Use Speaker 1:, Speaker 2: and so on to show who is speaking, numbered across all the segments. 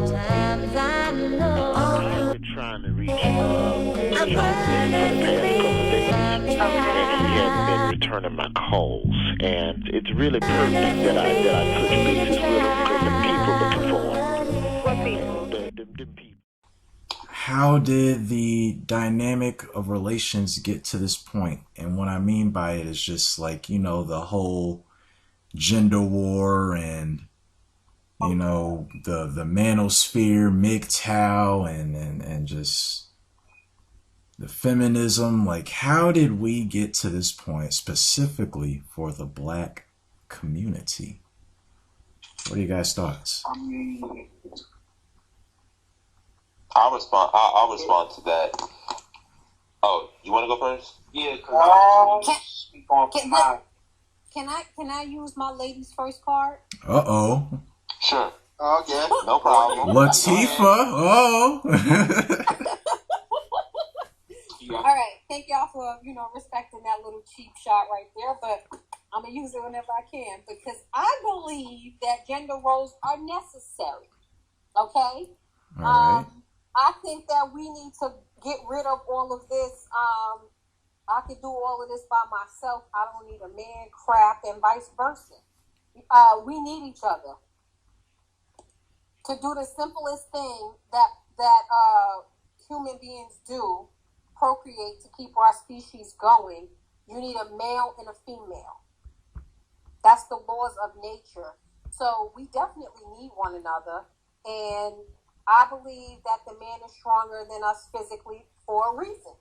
Speaker 1: times I know
Speaker 2: I've been trying to reach Jonathan for the past couple of days, and he hadn't been returning my calls. And it's really pertinent that I touch bases with him because the people looking for him.
Speaker 3: What people?
Speaker 2: Them people.
Speaker 4: How did the dynamic of relations get to this point? And what I mean by it is just like, the whole gender war and, the manosphere, MGTOW, and just the feminism. Like, how did we get to this point specifically for the black community? What are you guys' thoughts?
Speaker 5: I mean, I'll respond to that. Oh, you want to go first?
Speaker 6: Yeah, because
Speaker 3: Can I use my ladies first card?
Speaker 4: Uh-oh.
Speaker 5: Sure.
Speaker 6: okay.
Speaker 5: No problem.
Speaker 4: Latifah. Oh.
Speaker 3: All right, thank y'all for respecting that little cheap shot right there, but I'm gonna use it whenever I can because I believe that gender roles are necessary. Okay.
Speaker 4: All right.
Speaker 3: I think that we need to get rid of all of this. I could do all of this by myself. I don't need a man crap and vice versa. We need each other to do the simplest thing that human beings do, procreate to keep our species going. You need a male and a female. That's the laws of nature. So we definitely need one another. And I believe that the man is stronger than us physically for a reason.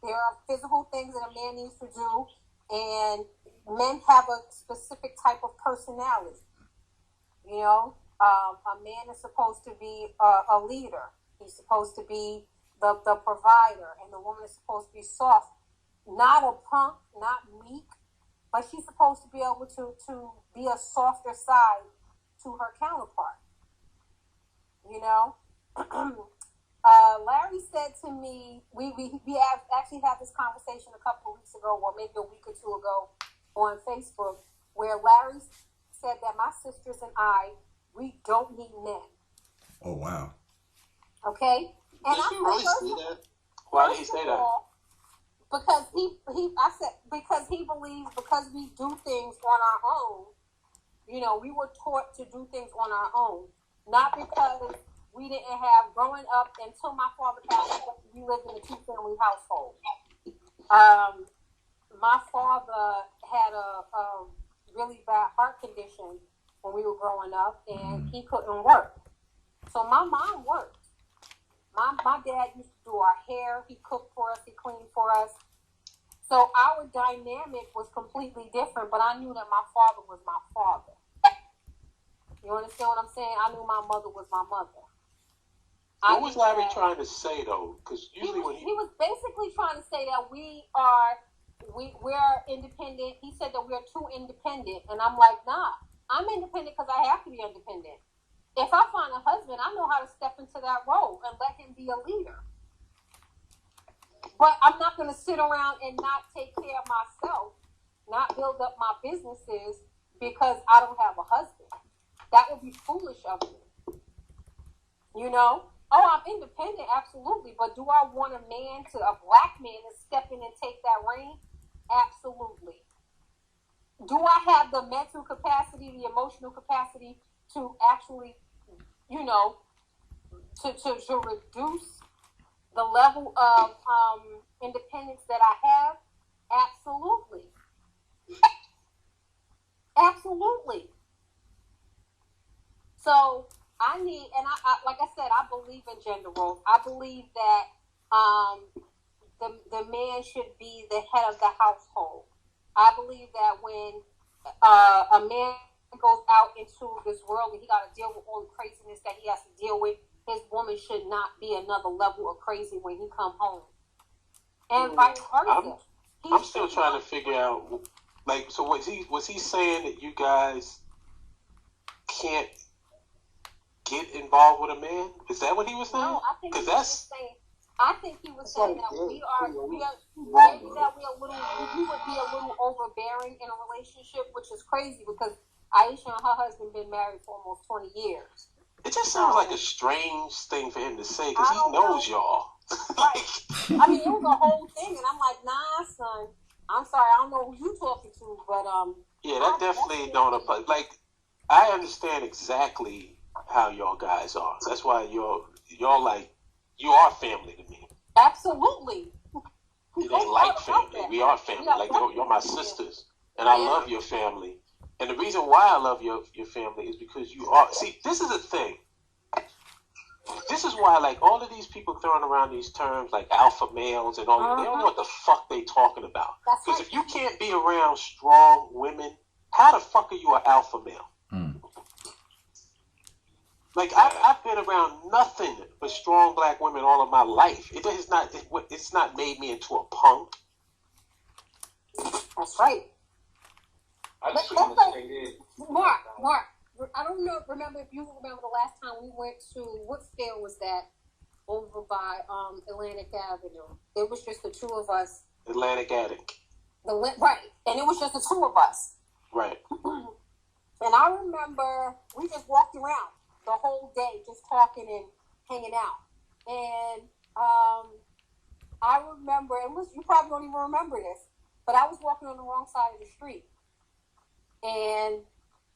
Speaker 3: There are physical things that a man needs to do, and men have a specific type of personality. A man is supposed to be a leader. He's supposed to be the provider, and the woman is supposed to be soft, not a punk, not meek, but she's supposed to be able to be a softer side to her counterpart. Larry said to me, we have actually had this conversation a couple of weeks ago, or maybe a week or two ago on Facebook, where Larry said that my sisters and we don't need men.
Speaker 4: Oh, wow.
Speaker 3: Okay? And
Speaker 6: Did you really say that?
Speaker 5: Why did he say that?
Speaker 3: Because because he believes because we do things on our own, we were taught to do things on our own. Not because we didn't have, growing up until my father passed away, we lived in a two-family household. My father had a really bad heart condition when we were growing up, and he couldn't work. So my mom worked. My dad used to do our hair. He cooked for us. He cleaned for us. So our dynamic was completely different, but I knew that my father was my father. You understand what I'm saying? I knew my mother was my mother.
Speaker 5: What was Larry trying to say, though? Because usually
Speaker 3: he was basically trying to say that we're independent. He said that we're too independent, and I'm like, nah. I'm independent because I have to be independent. If I find a husband, I know how to step into that role and let him be a leader. But I'm not going to sit around and not take care of myself, not build up my businesses because I don't have a husband. That would be foolish of me. Oh, I'm independent, absolutely. But do I want a black man to step in and take that reign? Absolutely. Do I have the mental capacity, the emotional capacity to actually, to reduce the level of independence that I have? Absolutely. Absolutely. So I need, and I like I said, I believe in gender roles. I believe that the man should be the head of the household. I believe that when a man goes out into this world and he got to deal with all the craziness that he has to deal with, his woman should not be another level of crazy when he come home. And vice versa.
Speaker 5: I'm still trying to figure out, like, so was he saying that you guys can't get involved with a man? Is that what he was saying?
Speaker 3: No, I think he was saying. I think he was saying that we would be a little overbearing in a relationship, which is crazy because Aisha and her husband been married for almost 20 years.
Speaker 5: It just sounds like a strange thing for him to say because he knows y'all.
Speaker 3: Right. I mean, it was a whole thing, and I'm like, nah, son. I'm sorry, I don't know who you talking to, but
Speaker 5: yeah, that definitely don't apply. Like, I understand exactly how y'all guys are. That's why y'all like, you are family to me.
Speaker 3: Absolutely.
Speaker 5: It ain't like family. We are family. Like, you're my sisters, and I love your family. And the reason why I love your family is because you are. See, this is a thing. This is why, like, all of these people throwing around these terms like alpha males and all that, they don't know what the fuck they talking about. Because if you can't be around strong women, how the fuck are you an alpha male? Like, I've been around nothing but strong black women all of my life. It's not made me into a punk.
Speaker 3: That's right.
Speaker 6: I just want to say this.
Speaker 3: Mark, I don't remember if you remember the last time we went to, what fair was that? Over by Atlantic Avenue. It was just the two of us.
Speaker 5: Atlantic Attic.
Speaker 3: Right. And it was just the two of us.
Speaker 5: Right.
Speaker 3: And I remember we just walked around the whole day just talking and hanging out. And I remember, and listen, you probably don't even remember this, but I was walking on the wrong side of the street. And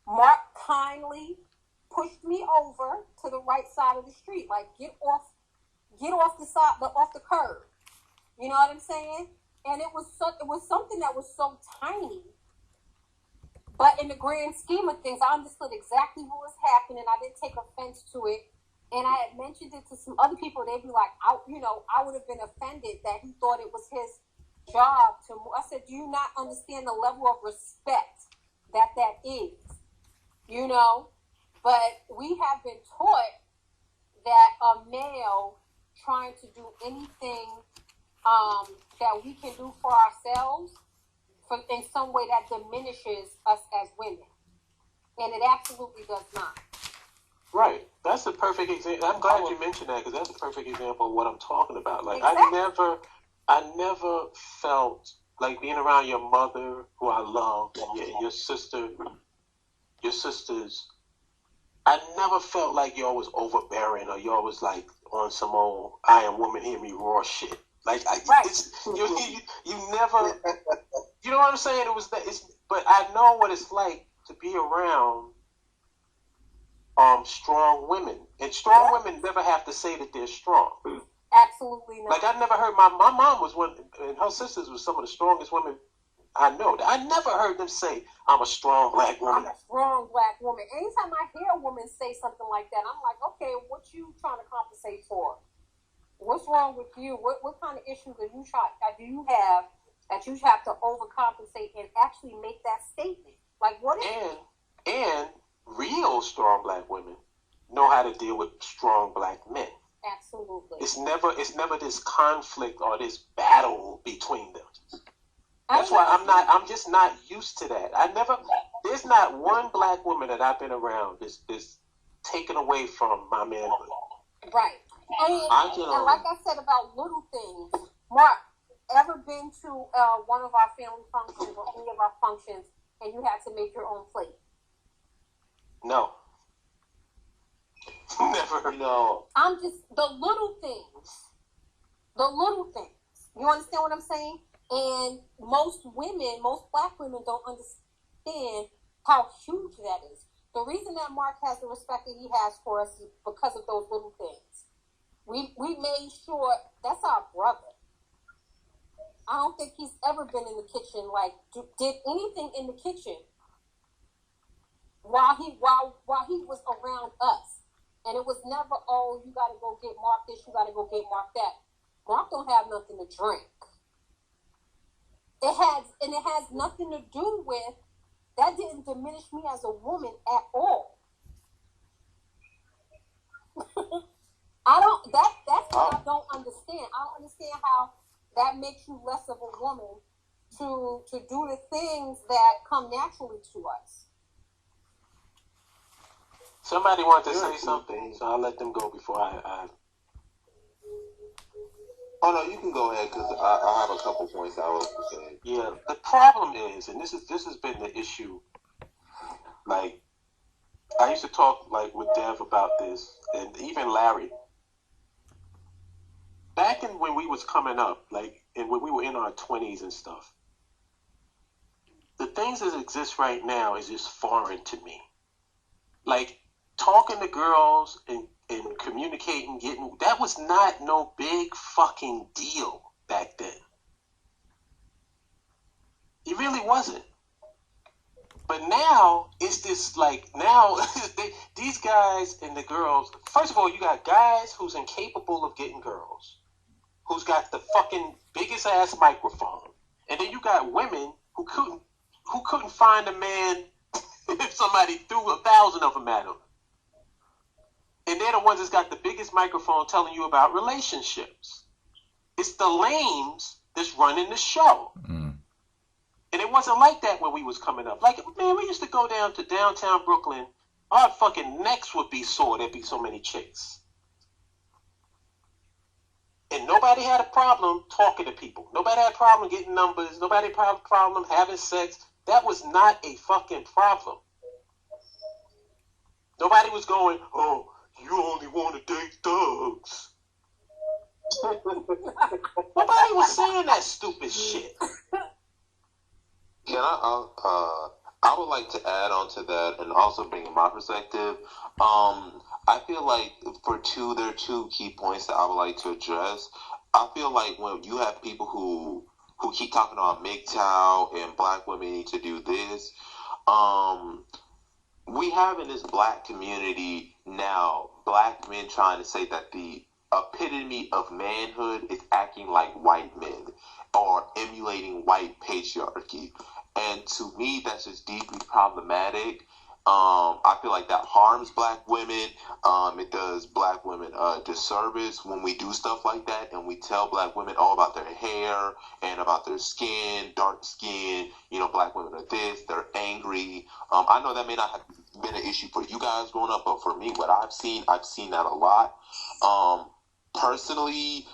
Speaker 3: Mark kindly pushed me over to the right side of the street, like get off the side, off the curb. You know what I'm saying? And it was something that was so tiny, but in the grand scheme of things, I understood exactly what was happening. I didn't take offense to it, and I had mentioned it to some other people. They'd be like, I would have been offended that he thought it was his job to. I said, do you not understand the level of respect that is? You know, but we have been taught that a male trying to do anything that we can do for ourselves in some way that diminishes us as women. And it absolutely does not.
Speaker 5: Right. That's a perfect example. I'm glad you mentioned that because that's a perfect example of what I'm talking about. Like,
Speaker 3: exactly.
Speaker 5: I never felt like being around your mother, who I love, and your sisters, I never felt like y'all was overbearing or y'all was like on some old I am woman, hear me roar shit. Like, you never, you know what I'm saying? But I know what it's like to be around strong women. And strong women never have to say that they're strong.
Speaker 3: Absolutely not.
Speaker 5: Like, I never heard my mom was one, and her sisters were some of the strongest women I know. I never heard them say, I'm a strong black woman.
Speaker 3: I'm a strong black woman. Anytime I hear a woman say something like that, I'm like, okay, what you trying to compensate for? What's wrong with you? What kind of issues do you have that you have to overcompensate and actually make that statement? Like, what is
Speaker 5: and real strong black women know how to deal with strong black men.
Speaker 3: Absolutely.
Speaker 5: It's never this conflict or this battle between them. That's why I'm just not used to that. There's not one black woman that I've been around that's taken away from my manhood.
Speaker 3: Right. And like I said about little things, Mark, ever been to one of our family functions or any of our functions and you had to make your own plate?
Speaker 5: No. Never. No.
Speaker 3: I'm just, the little things. You understand what I'm saying? And most black women don't understand how huge that is. The reason that Mark has the respect that he has for us is because of those little things. We made sure that's our brother. I don't think he's ever been in the kitchen, like, did anything in the kitchen while he was around us. And it was never, oh, you got to go get Mark this, you got to go get Mark that. Mark don't have nothing to drink. It has nothing to do with, that didn't diminish me as a woman at all. That's what I don't understand. I don't understand how that makes you less of a woman to do the things that come naturally to us.
Speaker 5: Somebody wanted to say something, so I'll let them go before I...
Speaker 7: Oh, no, you can go ahead, because I have a couple points I was saying.
Speaker 5: Yeah, the problem is, and this has been the issue, like, I used to talk like with Dev about this, and even Larry. Back in when we was coming up, like, and when we were in our 20s and stuff, the things that exist right now is just foreign to me. Like, talking to girls and communicating, that was not no big fucking deal back then. It really wasn't. But now, it's this, like, now, these guys and the girls, first of all, you got guys who's incapable of getting girls, who's got the fucking biggest ass microphone. And then you got women who couldn't find a man if somebody threw 1,000 of them at them. And they're the ones that's got the biggest microphone telling you about relationships. It's the lames that's running the show. And it wasn't like that when we was coming up. Like, man, we used to go down to downtown Brooklyn. Our fucking necks would be sore. There'd be so many chicks. And nobody had a problem talking to people. Nobody had a problem getting numbers. Nobody had a problem having sex. That was not a fucking problem. Nobody was going, oh, you only want to date thugs. Nobody was saying that stupid shit.
Speaker 7: Can I would like to add on to that and also bring in my perspective. I feel like there are two key points that I would like to address. I feel like when you have people who keep talking about MGTOW and black women need to do this, we have in this black community now black men trying to say that the epitome of manhood is acting like white men or emulating white patriarchy. And to me, that's just deeply problematic. I feel like that harms black women. It does black women a disservice when we do stuff like that and we tell black women all about their hair and about their skin, dark skin. You know, black women are this, they're angry. I know that may not have been an issue for you guys growing up, but for me, what I've seen that a lot. Personally,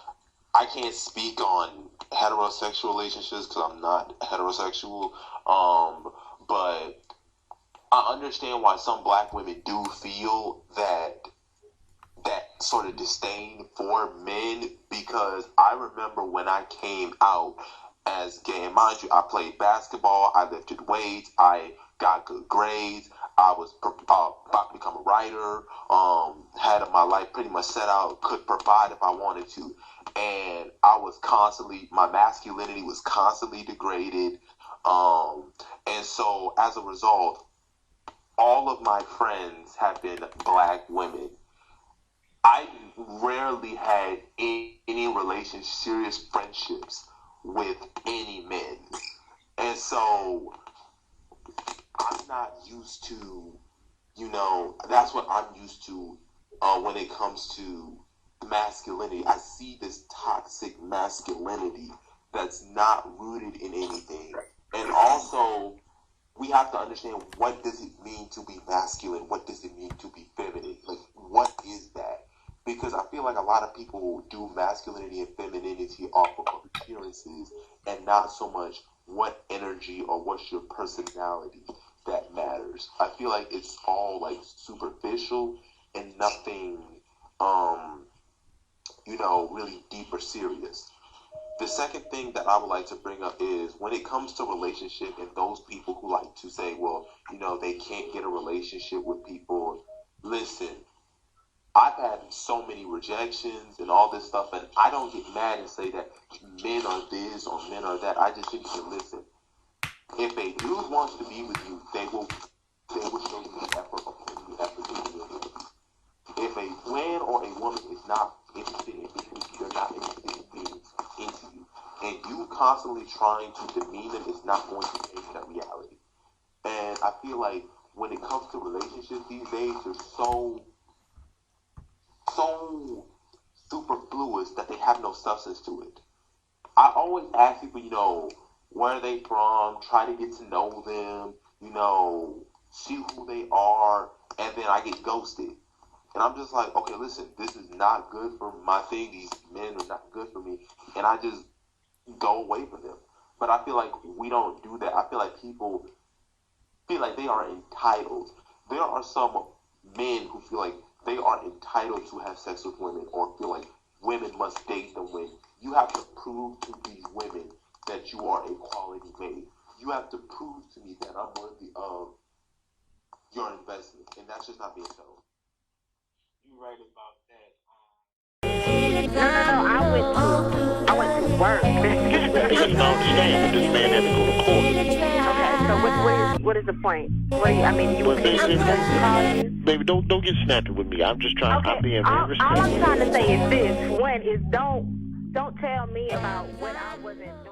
Speaker 7: I can't speak on heterosexual relationships because I'm not heterosexual. But I understand why some black women do feel that sort of disdain for men, because I remember when I came out as gay, and mind you, I played basketball, I lifted weights, I got good grades, I was about to become a writer, had my life pretty much set out, could provide if I wanted to, and my masculinity was constantly degraded, and so as a result, all of my friends have been black women. I rarely had any serious friendships with any men. And so I'm not used to, that's what I'm used to when it comes to masculinity. I see this toxic masculinity that's not rooted in anything. And also, we have to understand, what does it mean to be masculine? What does it mean to be feminine? Like, what is that? Because I feel like a lot of people do masculinity and femininity off of appearances and not so much what energy or what's your personality that matters. I feel like it's all like superficial and nothing, really deep or serious. The second thing that I would like to bring up is when it comes to relationship and those people who like to say, well, they can't get a relationship with people. Listen, I've had so many rejections and all this stuff, and I don't get mad and say that men are this or men are that. I just think, listen, if a dude wants to be with you, they will show you the effort of putting the effort into you. If a man or a woman is not interested in being with you, they're not interested in being into you, and you constantly trying to demean them is not going to change that reality. And I feel like when it comes to relationships these days, they're so superfluous that they have no substance to it. I always ask people, where are they from, try to get to know them, see who they are, and then I get ghosted. And I'm just like, okay, listen, this is not good for my thing. These men are not good for me. And I just go away from them. But I feel like we don't do that. I feel like people feel like they are entitled there are some men who feel like they are entitled to have sex with women, or feel like women must date them. When you have to prove to these women that you are a quality mate. You have to prove to me that I'm worthy of your investment, and that's just not being shown.
Speaker 5: You're right about that.
Speaker 8: No, I went to work.
Speaker 2: Because I understand that this man had to go to court.
Speaker 8: Okay, so what is the point? What do you, I mean, you
Speaker 2: Well,
Speaker 8: want me to call you?
Speaker 2: baby, don't get snappy with me. I'm just trying. I'm being very
Speaker 8: all I'm
Speaker 2: respectful.
Speaker 8: trying to say is this: don't tell me about when I wasn't